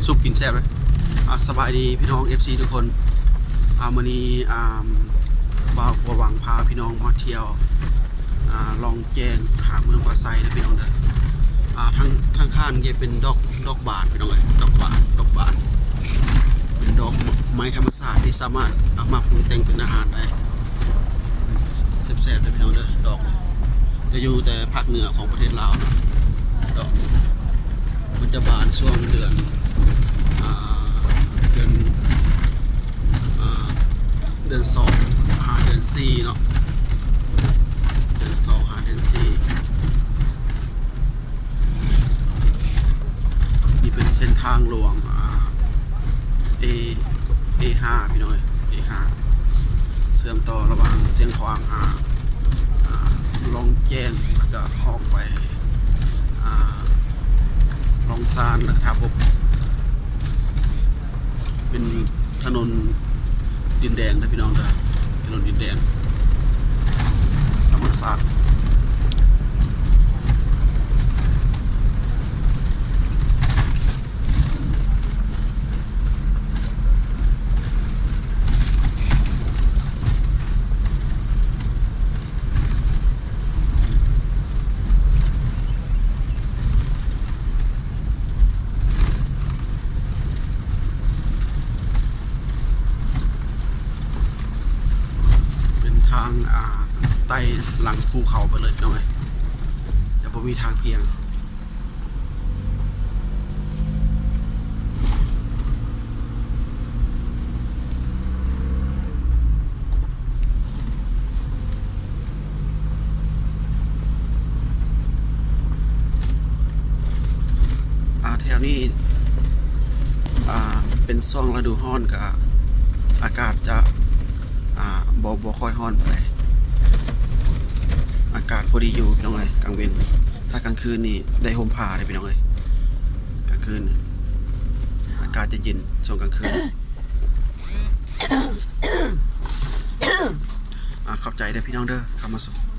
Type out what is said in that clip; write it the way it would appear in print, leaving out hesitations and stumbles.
ซุปกินแซ่บเลยสบายดีพี่น้อง FC ทุกคนมื้อนี้บ่าวหวังพาพี่น้องมาเที่ยวลองแจ้งหาเมืองป่าไซนะพี่น้องเด้อทางข้างจะเป็นดอกบานพี่น้องเอ้ยดอกบานเป็นดอกไม้ธรรมชาติที่สามารถเอามาปรุงแต่งเป็นอาหารได้แซ่บๆเลยพี่น้องเด้อดอกจะอยู่แต่ภาคเหนือของประเทศลาวนะดอกมันจะบานช่วงเดือน2 หาเดือน 4เนาะเดือน 2 หาเดือน 4นี่เป็นเส้นทางหลวงA5 พี่น้อย A5 เชื่อมต่อระหว่างเสียงขวางลองแจ้งแล้วก็ออกไปลองซานนะครับผมเป็นถนนดินแดงนะพี่น้องนะถนนดินแดงธรรมศาสตร์ทางไต่หลังภูเขาไปเลยพี่น้องจะบ่มีทางเพียงแถวนี้เป็นช่วงฤดูร้อนกับอากาศจะบ่ค่อยร้อนไปอากาศพอดีอยู่พี่น้องเลยกลางเว้นถ้ากลางคืนนี่ได้ห่มผ้าเลยพี่น้องเลยกลางคืนอากาศจะเย็นช่วงกลางคืนขอบใจเด้อพี่น้องเด้อเข้ามาส่ง